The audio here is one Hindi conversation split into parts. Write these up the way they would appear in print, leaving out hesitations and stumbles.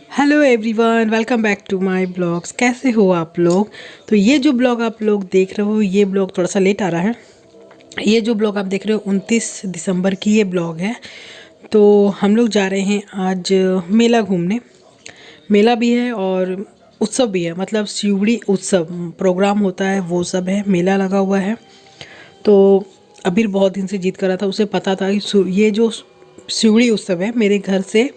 Hello everyone, welcome back to my blogs. कैसे हो आप लोग? तो ये जो ब्लॉग आप लोग देख रहे हो, ये ब्लॉग थोड़ा सा लेट आ रहा है। ये जो ब्लॉग आप देख रहे हो 29 दिसंबर की ये ब्लॉग है। तो हम लोग जा रहे हैं आज मेला घूमने। मेला भी है और उत्सव भी है, मतलब शिवड़ी उत्सव प्रोग्राम होता है, वो सब है। मेला लगा हुआ है। तो अबीर बहुत दिन से जिद कर रहा था, उसे पता था कि ये जो शिवड़ी उत्सव है मेरे घर से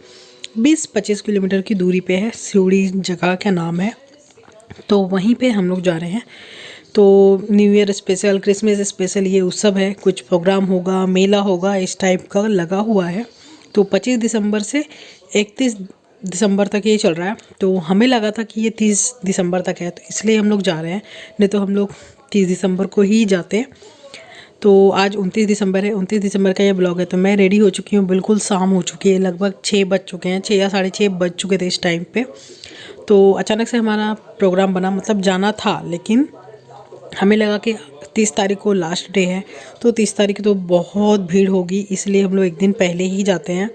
20-25 किलोमीटर की दूरी पे है। शिवड़ी जगह का नाम है, तो वहीं पे हम लोग जा रहे हैं। तो new year special, Christmas special ये उत्सव है। कुछ प्रोग्राम होगा, मेला होगा, इस टाइप का लगा हुआ है। तो 25 दिसंबर से 31 दिसंबर तक ये चल रहा है। तो हमें लगा था कि ये 30 दिसंबर तक है, तो इसलिए हम लोग जा रहे हैं। नहीं तो हम लोग 30 दिसंबर को ही जाते। तो आज 29 दिसंबर है, 29 दिसंबर का ये ब्लॉग है। तो मैं रेडी हो चुकी हूँ, बिल्कुल शाम हो चुकी है, लगभग 6 बज चुके हैं, 6 या 6:30 बज चुके थे इस टाइम पे। तो अचानक से हमारा प्रोग्राम बना, मतलब जाना था, लेकिन हमें लगा कि 30 तारीख को लास्ट डे है, तो 30 तारीख तो बहुत भीड़ होगी, इसलिए हम लोग एक दिन पहले ही जाते हैं।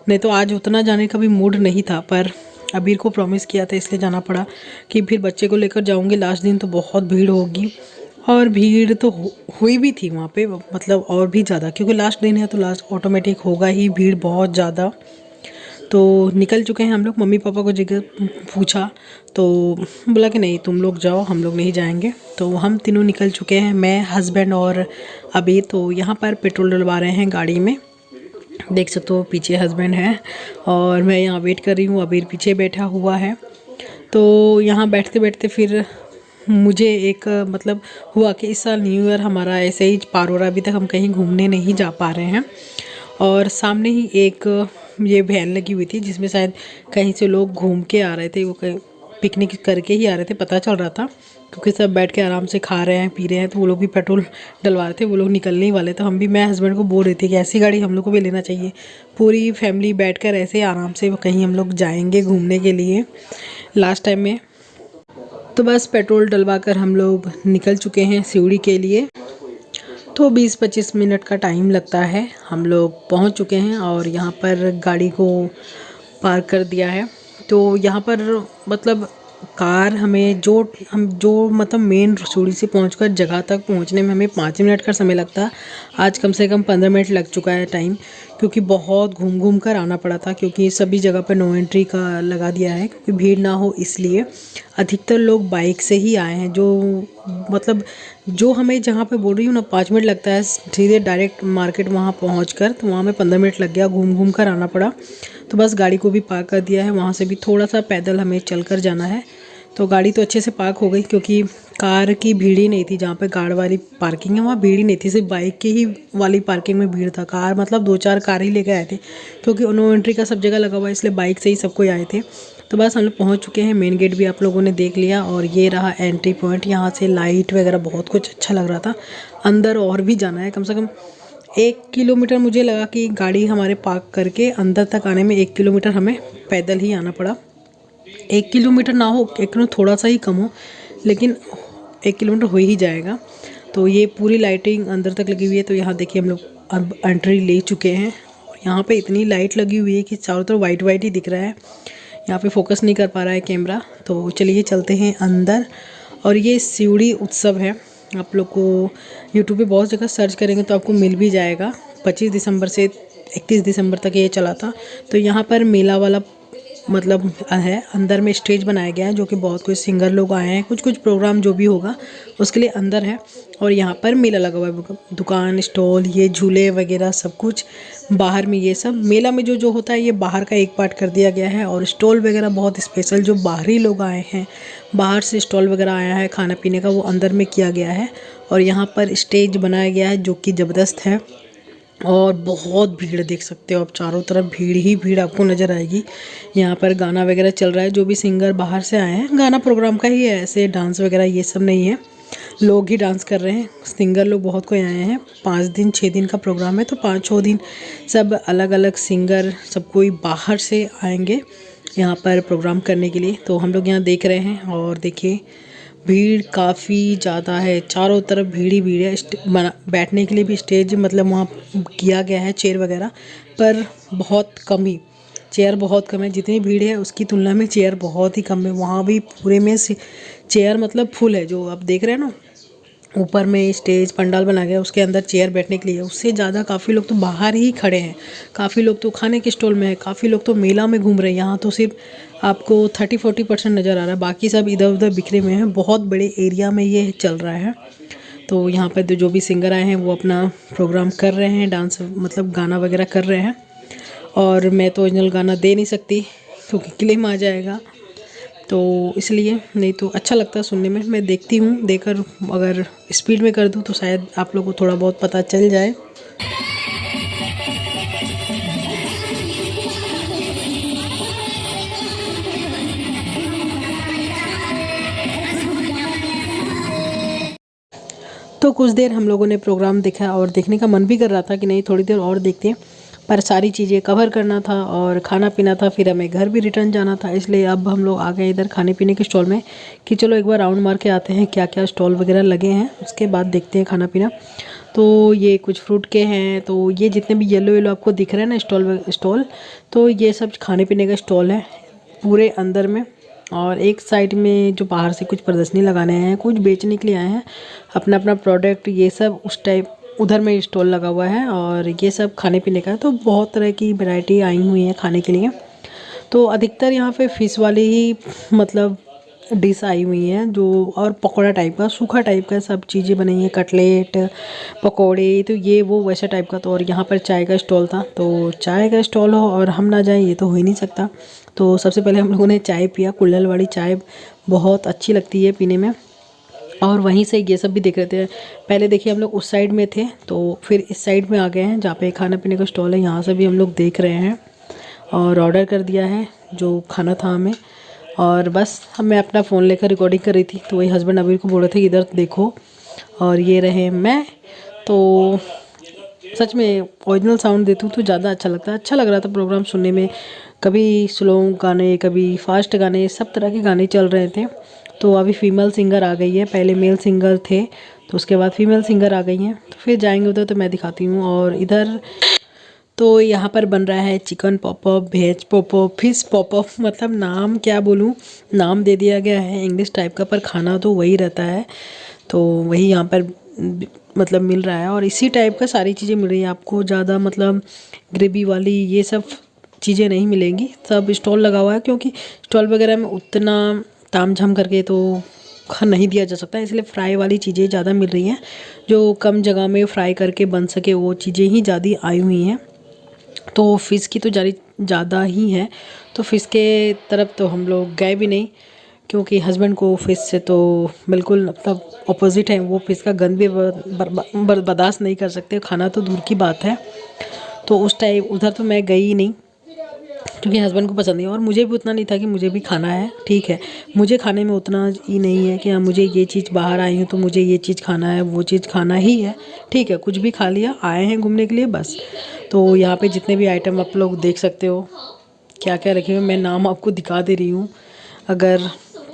नहीं तो आज उतना जाने का भी मूड नहीं था, पर अबीर को प्रॉमिस किया था, इसलिए जाना पड़ा कि फिर बच्चे को लेकर जाऊंगी लास्ट दिन तो बहुत भीड़ होगी। और भीड़ तो हुई भी थी वहाँ पे, मतलब और भी ज़्यादा, क्योंकि लास्ट दिन है तो लास्ट ऑटोमेटिक होगा ही भीड़ बहुत ज़्यादा। तो निकल चुके हैं हम लोग। मम्मी पापा को जगह पूछा तो बोला कि नहीं, तुम लोग जाओ, हम लोग नहीं जाएंगे। तो हम तीनों निकल चुके हैं, मैं, हस्बैंड और अबीर। तो यहाँ पर पेट्रोल डलवा रहे हैं गाड़ी में, देख सकते हो पीछे हस्बैंड है और मैं यहाँ वेट कर रही हूँ, अबीर पीछे बैठा हुआ है। तो यहाँ बैठते बैठते फिर मुझे एक मतलब हुआ कि इस साल न्यू ईयर हमारा ऐसे ही पार हो रहा है, अभी तक हम कहीं घूमने नहीं जा पा रहे हैं। और सामने ही एक ये वैन लगी हुई थी, जिसमें शायद कहीं से लोग घूम के आ रहे थे, वो कहीं पिकनिक करके ही आ रहे थे, पता चल रहा था, क्योंकि सब बैठ के आराम से खा रहे हैं, पी रहे हैं। तो वो लोग भी पेट्रोल डलवा रहे थे, वो लोग निकलने ही वाले। तो हम भी, मैं हस्बैंड को बोल रही थी कि ऐसी गाड़ी हम लोग को भी लेना चाहिए, पूरी फैमिली बैठकर ऐसे आराम से कहीं हम लोग जाएंगे घूमने के लिए लास्ट टाइम में। तो बस पेट्रोल डलवा कर हम लोग निकल चुके हैं शिवड़ी के लिए। तो 20-25 मिनट का टाइम लगता है। हम लोग पहुंच चुके हैं और यहाँ पर गाड़ी को पार्क कर दिया है। तो यहाँ पर मतलब कार हमें हम जो मतलब मेन रसोड़ी से पहुंचकर जगह तक पहुंचने में हमें 5 मिनट का समय लगता है। आज कम से कम 15 मिनट लग चुका है टाइम, क्योंकि बहुत घूम घूम कर आना पड़ा था, क्योंकि सभी जगह पर नो एंट्री का लगा दिया है, क्योंकि भीड़ ना हो इसलिए। अधिकतर लोग बाइक से ही आए हैं, जो मतलब जो हमें जहाँ पे बोल रही हूँ ना 5 मिनट लगता है सीधे डायरेक्ट मार्केट वहाँ पहुँच कर, तो वहाँ में 15 मिनट लग गया, घूम घूम कर आना पड़ा। तो बस गाड़ी को भी पार्क कर दिया है, वहाँ से भी थोड़ा सा पैदल हमें चल कर जाना है। तो गाड़ी तो अच्छे से पार्क हो गई, क्योंकि कार की भीड़ ही नहीं थी। जहाँ पे कार वाली पार्किंग है वहाँ भीड़ ही नहीं थी, सिर्फ बाइक की ही वाली पार्किंग में भीड़ था। कार मतलब 2-4 कार ही लेके आए थे, क्योंकि नो एंट्री का सब जगह लगा हुआ है, इसलिए बाइक से ही सब कोई आए थे। तो बस हम लोग पहुँच चुके हैं, मेन गेट भी आप लोगों ने देख लिया, और ये रहा एंट्री पॉइंट। यहाँ से लाइट वगैरह बहुत कुछ अच्छा लग रहा था। अंदर और भी जाना है, कम से कम 1 किलोमीटर मुझे लगा कि गाड़ी हमारे पार्क करके अंदर तक आने में 1 किलोमीटर हमें पैदल ही आना पड़ा। 1 किलोमीटर ना हो, 1 किलोमीटर थोड़ा सा ही कम हो, लेकिन 1 किलोमीटर हो ही जाएगा। तो ये पूरी लाइटिंग अंदर तक लगी हुई है। तो यहाँ देखिए हम लोग अब एंट्री ले चुके हैं, और यहाँ पे इतनी लाइट लगी हुई है कि चारों तरफ वाइट वाइट ही दिख रहा है। यहाँ पे फोकस नहीं कर पा रहा है कैमरा। तो चलिए चलते हैं अंदर। और ये शिवड़ी उत्सव है, आप लोग को यूट्यूब पे बहुत जगह सर्च करेंगे तो आपको मिल भी जाएगा। 25 दिसंबर से 31 दिसंबर तक ये चला था। तो यहाँ पर मेला वाला मतलब है, अंदर में स्टेज बनाया गया है, जो कि बहुत कुछ सिंगर लोग आए हैं, कुछ कुछ प्रोग्राम जो भी होगा उसके लिए अंदर है। और यहाँ पर मेला लगा हुआ है, दुकान, स्टॉल, ये झूले वगैरह सब कुछ बाहर में। ये सब मेला में जो जो होता है ये बाहर का एक पार्ट कर दिया गया है। और स्टॉल वगैरह बहुत स्पेशल, जो बाहरी लोग आए हैं, बाहर से स्टॉल वगैरह आया है खाना पीने का, वो अंदर में किया गया है। और यहाँ पर स्टेज बनाया गया है जो कि ज़बरदस्त है। और बहुत भीड़ देख सकते हो आप, चारों तरफ भीड़ ही भीड़ आपको नज़र आएगी। यहाँ पर गाना वगैरह चल रहा है, जो भी सिंगर बाहर से आए हैं, गाना प्रोग्राम का ही है, ऐसे डांस वगैरह ये सब नहीं है, लोग ही डांस कर रहे हैं। सिंगर लोग बहुत कोई आए हैं, 5 दिन 6 दिन का प्रोग्राम है, तो 5-6 दिन सब अलग अलग सिंगर सब कोई बाहर से आएंगे यहाँ पर प्रोग्राम करने के लिए। तो हम लोग यहाँ देख रहे हैं, और देखिए भीड़ काफ़ी ज़्यादा है, चारों तरफ भीड़ ही भीड़ है। बैठने के लिए भी स्टेज मतलब वहाँ किया गया है, चेयर वगैरह, पर बहुत कम ही, चेयर बहुत कम है, जितनी भीड़ है उसकी तुलना में चेयर बहुत ही कम है। वहाँ भी पूरे में चेयर मतलब फुल है, जो आप देख रहे हैं ना, ऊपर में स्टेज पंडाल बना गया, उसके अंदर चेयर बैठने के लिए। उससे ज़्यादा काफ़ी लोग तो बाहर ही खड़े हैं, काफ़ी लोग तो खाने के स्टॉल में है, काफ़ी लोग तो मेला में घूम रहे हैं। यहाँ तो सिर्फ आपको 30-40% नज़र आ रहा है, बाकी सब इधर उधर बिखरे हुए हैं। बहुत बड़े एरिया में ये चल रहा है। तो यहाँ पर जो भी सिंगर आए हैं वो अपना प्रोग्राम कर रहे हैं, डांस मतलब गाना वगैरह कर रहे हैं। और मैं तो ओरिजिनल गाना दे नहीं सकती क्योंकि क्लेम आ जाएगा, तो इसलिए, नहीं तो अच्छा लगता है सुनने में। मैं देखती हूँ, देखकर अगर स्पीड में कर दूँ तो शायद आप लोगों को थोड़ा बहुत पता चल जाए। तो कुछ देर हम लोगों ने प्रोग्राम देखा और देखने का मन भी कर रहा था कि नहीं थोड़ी देर और देखते हैं, पर सारी चीज़ें कवर करना था और खाना पीना था, फिर हमें घर भी रिटर्न जाना था। इसलिए अब हम लोग आ गए इधर खाने पीने के स्टॉल में कि चलो एक बार राउंड मार के आते हैं क्या क्या स्टॉल वगैरह लगे हैं, उसके बाद देखते हैं खाना पीना। तो ये कुछ फ्रूट के हैं, तो ये जितने भी येलो येलो आपको दिख रहे हैं ना स्टॉल, तो ये सब खाने पीने का स्टॉल है पूरे अंदर में। और एक साइड में जो बाहर से कुछ प्रदर्शनी लगाने हैं, कुछ बेचने के लिए आए हैं अपना अपना प्रोडक्ट, ये सब उस टाइप उधर में स्टॉल लगा हुआ है। और ये सब खाने पीने का है, तो बहुत तरह की वैरायटी आई हुई है खाने के लिए। तो अधिकतर यहाँ पे फ़िश वाली ही मतलब डिश आई हुई है, जो और पकौड़ा टाइप का, सूखा टाइप का सब चीज़ें बनी हैं, कटलेट पकौड़े, तो ये वो वैसा टाइप का। तो और यहाँ पर चाय का स्टॉल था, तो चाय का स्टॉल हो और हम ना जाएं ये तो हो ही नहीं सकता। तो सबसे पहले हम लोगों ने चाय पिया, कुल्हड़ वाली चाय बहुत अच्छी लगती है पीने में। और वहीं से ये सब भी देख रहे थे। पहले देखिए हम लोग उस साइड में थे, तो फिर इस साइड में आ गए हैं जहाँ पे खाना पीने का स्टॉल है, यहाँ से भी हम लोग देख रहे हैं और ऑर्डर कर दिया है जो खाना था हमें। और बस मैं अपना फ़ोन लेकर रिकॉर्डिंग कर रही थी, तो वही हस्बैंड अभी को बोल रहे थे कि इधर देखो, और ये रहे मैं। तो सच में ओरिजिनल साउंड देती हूँ तो ज़्यादा अच्छा लगता है। अच्छा लग रहा था प्रोग्राम सुनने में, कभी स्लो गाने कभी फास्ट गाने, सब तरह के गाने चल रहे थे। तो अभी फीमेल सिंगर आ गई है, पहले मेल सिंगर थे तो उसके बाद फीमेल सिंगर आ गई हैं। तो फिर जाएंगे उधर तो मैं दिखाती हूँ। और इधर तो यहाँ पर बन रहा है chicken popup, veg popup, fish popup, मतलब नाम क्या बोलूँ, नाम दे दिया गया है इंग्लिश टाइप का, पर खाना तो वही रहता है। तो वही यहाँ पर मतलब मिल रहा है और इसी टाइप का सारी चीज़ें मिल रही हैं आपको। ज़्यादा मतलब ग्रेवी वाली ये सब चीज़ें नहीं मिलेंगी, सब स्टॉल लगा हुआ है क्योंकि स्टॉल वगैरह में उतना ताम झाम करके तो नहीं दिया जा सकता, इसलिए फ्राई वाली चीज़ें ज़्यादा मिल रही हैं, जो कम जगह में फ्राई करके बन सके वो चीज़ें ही ज़्यादा आई हुई हैं। तो फ़िश की तो ज़्यादा ही है, तो फ़िश के तरफ तो हम लोग गए भी नहीं क्योंकि हस्बैंड को फ़िश से तो बिल्कुल मतलब अपोजिट है, वो फ़िश का गंद भी बर्दाश्त नहीं कर सकते, खाना तो दूर की बात है। तो उस टाइम उधर तो मैं गई ही नहीं क्योंकि हस्बैंड को पसंद नहीं, और मुझे भी उतना नहीं था कि मुझे भी खाना है। ठीक है, मुझे खाने में उतना ही नहीं है कि हाँ मुझे ये चीज़, बाहर आई हूँ तो मुझे ये चीज़ खाना है, वो चीज़ खाना ही है। ठीक है, कुछ भी खा लिया, आए हैं घूमने के लिए बस। तो यहाँ पे जितने भी आइटम आप लोग देख सकते हो क्या क्या रखे हुए, मैं नाम आपको दिखा दे रही हूँ, अगर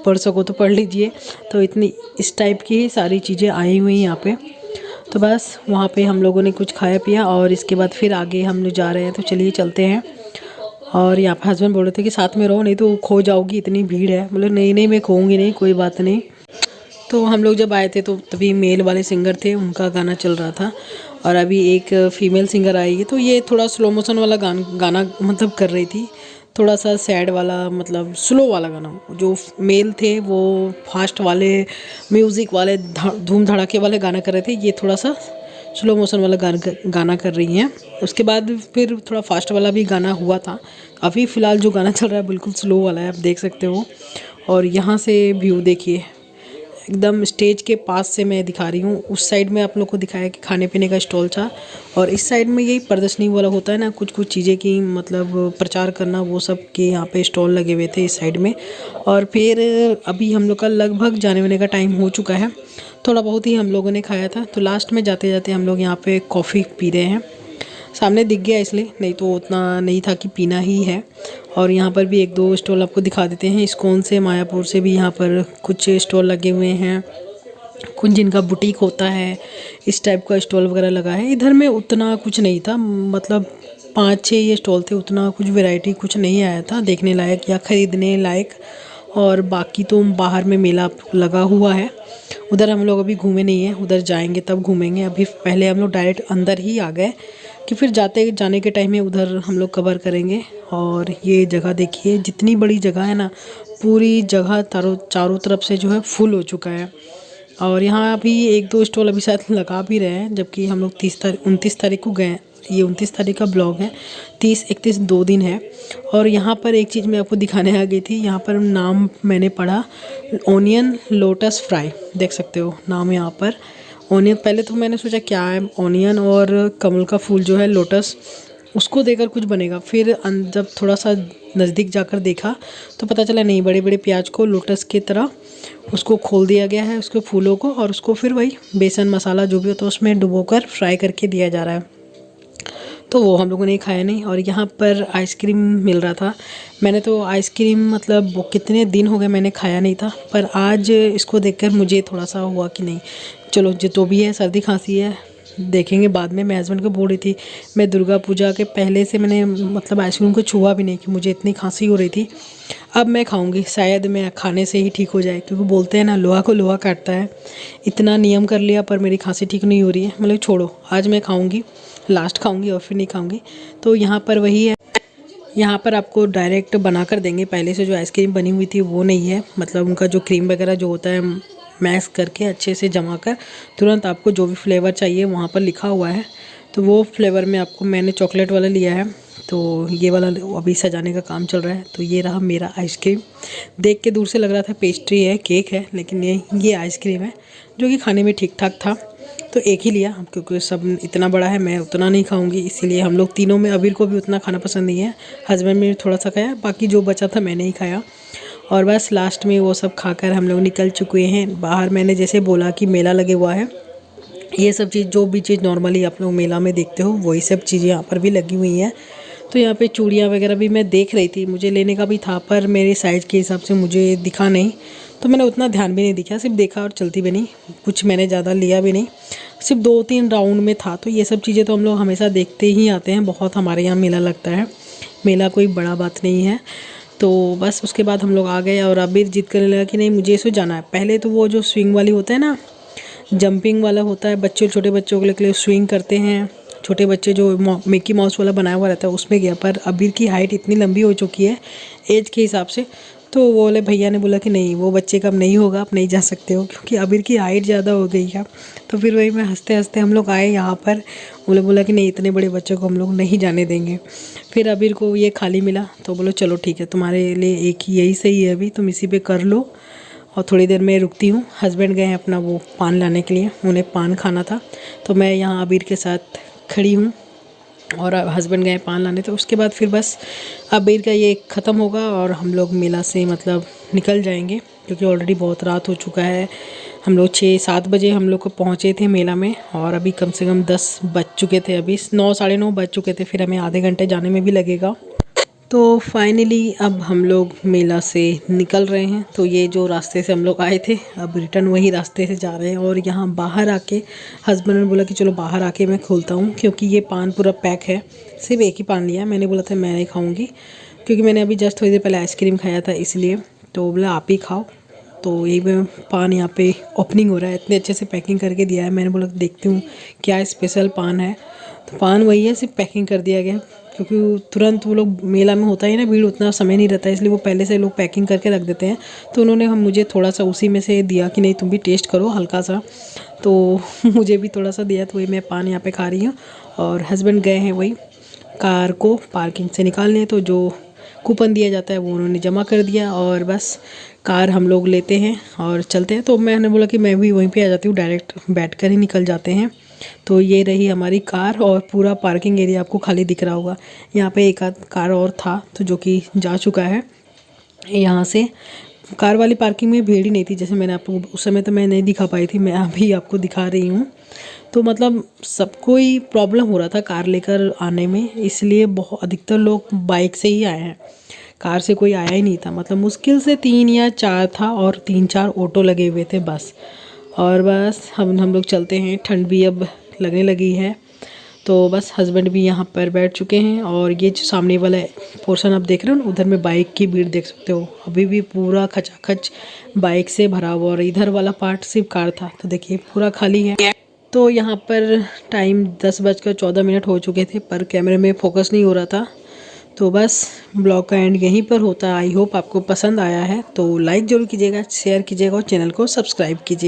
पढ़ सको तो पढ़ लीजिए। तो इतनी इस टाइप की ही सारी चीज़ें आई हुई हैं यहाँ पे। तो बस वहाँ पे हम लोगों ने कुछ खाया पिया और इसके बाद फिर आगे हम लोग जा रहे हैं, तो चलिए चलते हैं। और यहाँ पे हस्बैंड बोल रहे थे कि साथ में रहो नहीं तो खो जाओगी, इतनी भीड़ है। मतलब नहीं नहीं मैं खोऊंगी नहीं, कोई बात नहीं। तो हम लोग जब आए थे तो तभी मेल वाले सिंगर थे, उनका गाना चल रहा था, और अभी एक फीमेल सिंगर आई है, तो ये थोड़ा स्लो मोशन वाला गाना मतलब कर रही थी, थोड़ा सा सैड वाला मतलब स्लो वाला गाना। जो मेल थे वो फास्ट वाले म्यूज़िक वाले धूम धड़ाके वाले गाना कर रहे थे, ये थोड़ा सा स्लो मोशन वाला गाना कर रही हैं। उसके बाद फिर थोड़ा फास्ट वाला भी गाना हुआ था। अभी फ़िलहाल जो गाना चल रहा है बिल्कुल स्लो वाला है, आप देख सकते हो। और यहाँ से व्यू देखिए, एकदम स्टेज के पास से मैं दिखा रही हूँ। उस साइड में आप लोग को दिखाया कि खाने पीने का स्टॉल था, और इस साइड में यही प्रदर्शनी वाला होता है ना, कुछ कुछ चीज़ें की मतलब प्रचार करना, वो सब के यहाँ पे स्टॉल लगे हुए थे इस साइड में। और फिर अभी हम लोग का लगभग जाने वाने का टाइम हो चुका है, थोड़ा बहुत ही हम लोगों ने खाया था। तो लास्ट में जाते जाते हम लोग यहाँ पे कॉफ़ी पी रहे हैं, सामने दिख गया इसलिए, नहीं तो उतना नहीं था कि पीना ही है। और यहाँ पर भी एक दो स्टॉल आपको दिखा देते हैं, इस्कॉन से मायापुर से भी यहाँ पर कुछ स्टॉल लगे हुए हैं, कुछ जिनका बुटीक होता है इस टाइप का स्टॉल वगैरह लगा है। इधर में उतना कुछ नहीं था, मतलब 5-6 ये स्टॉल थे, उतना कुछ वैरायटी कुछ नहीं आया था देखने लायक या ख़रीदने लायक। और बाकी तो बाहर में मेला लगा हुआ है, उधर हम लोग अभी घूमे नहीं हैं, उधर जाएंगे तब घूमेंगे। अभी पहले हम लोग डायरेक्ट अंदर ही आ गए कि फिर जाने के टाइम में उधर हम लोग कवर करेंगे। और ये जगह देखिए, जितनी बड़ी जगह है ना, पूरी जगह चारों तरफ से जो है फुल हो चुका है। और यहाँ अभी 1-2 स्टॉल अभी शायद लगा भी रहे हैं, जबकि हम लोग 29 तारीख को गए। ये 29 तारीख का ब्लॉग है, 30-31 2 दिन है। और यहाँ पर एक चीज़ मैं आपको दिखाने आ गई थी, यहाँ पर नाम मैंने पढ़ा ओनियन लोटस फ्राई, देख सकते हो नाम यहाँ पर ओनियन। पहले तो मैंने सोचा क्या है, ओनियन और कमल का फूल जो है लोटस, उसको देकर कुछ बनेगा। फिर जब थोड़ा सा नज़दीक जाकर देखा तो पता चला नहीं, बड़े बड़े प्याज को लोटस की तरह उसको खोल दिया गया है, उसके फूलों को, और उसको फिर वही बेसन मसाला जो भी होता है उसमें डुबोकर फ्राई करके दिया जा रहा है। तो वो हम लोगों ने खाया नहीं। और यहाँ पर आइसक्रीम मिल रहा था, मैंने तो आइसक्रीम मतलब वो कितने दिन हो गए मैंने खाया नहीं था, पर आज इसको देखकर मुझे थोड़ा सा हुआ कि नहीं चलो जो भी है, सर्दी खांसी है देखेंगे बाद में। मैं हस्बैंड को बोल रही थी, मैं दुर्गा पूजा के पहले से मैंने मतलब आइसक्रीम को छुआ भी नहीं कि मुझे इतनी खांसी हो रही थी। अब मैं खाऊंगी, शायद मैं खाने से ही ठीक हो जाए, क्योंकि बोलते हैं ना लोहा को लोहा काटता है। इतना नियम कर लिया पर मेरी खांसी ठीक नहीं हो रही है, मतलब छोड़ो, आज मैं खाऊंगी, लास्ट खाऊंगी और फिर नहीं खाऊंगी। तो यहाँ पर वही है, यहाँ पर आपको डायरेक्ट बना कर देंगे, पहले से जो आइसक्रीम बनी हुई थी वो नहीं है, मतलब उनका जो क्रीम वगैरह जो होता है मैश करके अच्छे से जमा कर तुरंत आपको जो भी फ्लेवर चाहिए वहाँ पर लिखा हुआ है। तो वो फ्लेवर में आपको, मैंने चॉकलेट वाला लिया है, तो ये वाला अभी सजाने का काम चल रहा है। तो ये रहा मेरा आइसक्रीम, देख के दूर से लग रहा था पेस्ट्री है, केक है, लेकिन ये आइसक्रीम है जो कि खाने में ठीक ठाक था। तो एक ही लिया, क्योंकि सब इतना बड़ा है, मैं उतना नहीं खाऊंगी, इसीलिए हम लोग तीनों में, अबीर को भी उतना खाना पसंद नहीं है, हस्बैंड ने थोड़ा सा खाया, बाकी जो बचा था मैंने ही खाया। और बस लास्ट में वो सब खाकर हम लोग निकल चुके हैं बाहर। मैंने जैसे बोला कि मेला लगे हुआ है, ये सब चीज़ जो भी चीज़ नॉर्मली आप लोग मेला में देखते हो वही सब चीज़ें यहाँ पर भी लगी हुई हैं। तो यहाँ पे चूड़ियाँ वगैरह भी मैं देख रही थी, मुझे लेने का भी था, पर मेरे साइज़ के हिसाब से मुझे दिखा नहीं, तो मैंने उतना ध्यान भी नहीं दिया, सिर्फ देखा और चलती भी नहीं, कुछ मैंने ज़्यादा लिया भी नहीं, सिर्फ 2-3 राउंड में था। तो ये सब चीज़ें तो हम लोग हमेशा देखते ही आते हैं, बहुत हमारे यहाँ मेला लगता है, मेला कोई बड़ा बात नहीं है। तो बस उसके बाद हम लोग आ गए और अबीर जिद करने लगा कि नहीं मुझे इसको जाना है। पहले तो वो जो स्विंग वाली होता है ना, जंपिंग वाला होता है, बच्चे छोटे बच्चों के लिए स्विंग करते हैं, छोटे बच्चे जो मिकी माउस वाला बनाया हुआ रहता है उसमें गया, पर अबीर की हाइट इतनी लंबी हो चुकी है एज के हिसाब से, तो वो वाले भैया ने बोला कि नहीं वो बच्चे का अब नहीं होगा, आप नहीं जा सकते हो, क्योंकि अबीर की हाइट ज़्यादा हो गई है। तो फिर वही मैं हंसते हंसते हम लोग आए यहाँ पर, बोला कि नहीं इतने बड़े बच्चों को हम लोग नहीं जाने देंगे। फिर अबीर को ये खाली मिला तो बोलो चलो ठीक है, तुम्हारे लिए एक ही यही सही है, अभी तुम इसी पे कर लो और थोड़ी देर में रुकती हूँ। हस्बैंड गए हैं अपना वो पान लाने के लिए, उन्हें पान खाना था, तो मैं यहाँ अबीर के साथ खड़ी हूँ और हस्बैंड गए पान लाने। तो उसके बाद फिर बस अबीर का ये ख़त्म होगा और हम लोग मेला से मतलब निकल जाएंगे, क्योंकि ऑलरेडी बहुत रात हो चुका है। हम लोग 6-7 बजे हम लोग को पहुँचे थे मेला में, और अभी कम से कम 10 बज चुके थे, अभी 9 साढ़े 9 बज चुके थे, फिर हमें आधे घंटे जाने में भी लगेगा। तो फाइनली अब हम लोग मेला से निकल रहे हैं। तो ये जो रास्ते से हम लोग आए थे अब रिटर्न वही रास्ते से जा रहे हैं। और यहाँ बाहर आके हस्बैंड ने बोला कि चलो बाहर आके मैं खोलता हूँ, क्योंकि ये पान पूरा पैक है, सिर्फ एक ही पान लिया। मैंने बोला था मैं नहीं खाऊँगी, क्योंकि मैंने अभी जस्ट थोड़ी देर पहले आइसक्रीम खाया था इसलिए। तो बोला आप ही खाओ। तो यही मैं पान यहाँ पे ओपनिंग हो रहा है, इतने अच्छे से पैकिंग करके दिया है। मैंने बोला देखती हूँ क्या स्पेशल पान है, तो पान वही है, सिर्फ पैकिंग कर दिया गया, क्योंकि तुरंत वो लोग मेला में होता है ना भीड़, उतना समय नहीं रहता है, इसलिए वो पहले से लोग पैकिंग करके रख देते हैं। तो उन्होंने मुझे थोड़ा सा उसी में से दिया कि नहीं तुम भी टेस्ट करो हल्का सा, तो मुझे भी थोड़ा सा दिया, तो वही मैं पान यहाँ पे खा रही हूँ। और हस्बैंड गए हैं वही कार को पार्किंग से निकालने, तो जो कूपन दिया जाता है वो उन्होंने जमा कर दिया, और बस कार हम लोग लेते हैं और चलते हैं। तो मैंने बोला कि मैं भी वहीं पे आ जाती हूँ, डायरेक्ट बैठ कर ही निकल जाते हैं। तो ये रही हमारी कार, और पूरा पार्किंग एरिया आपको खाली दिख रहा होगा। यहाँ पे एक आध कार और था तो जो कि जा चुका है। यहाँ से कार वाली पार्किंग में भीड़ ही नहीं थी, जैसे मैंने आपको उस समय तो मैं नहीं दिखा पाई थी, मैं अभी आपको दिखा रही हूँ। तो मतलब सबको ही प्रॉब्लम हो रहा था कार लेकर आने में, इसलिए बहुत अधिकतर लोग बाइक से ही आए हैं, कार से कोई आया ही नहीं था। मतलब मुश्किल से 3 या 4 था, और 3-4 ऑटो लगे हुए थे बस। और बस हम लोग चलते हैं, ठंड भी अब लगने लगी है। तो बस हस्बैंड भी यहाँ पर बैठ चुके हैं और ये जो सामने वाला पोर्शन आप देख रहे हो ना, उधर में बाइक की भीड़ देख सकते हो। अभी भी पूरा खचाखच बाइक से भरा हुआ और इधर वाला पार्ट सिर्फ कार था, तो देखिए पूरा खाली है। तो यहाँ पर टाइम 10:14 हो चुके थे पर कैमरे में फोकस नहीं हो रहा था। तो बस ब्लॉग का एंड यहीं पर होता है। आई होप आपको पसंद आया है, तो लाइक ज़रूर कीजिएगा, शेयर कीजिएगा और चैनल को सब्सक्राइब कीजिएगा।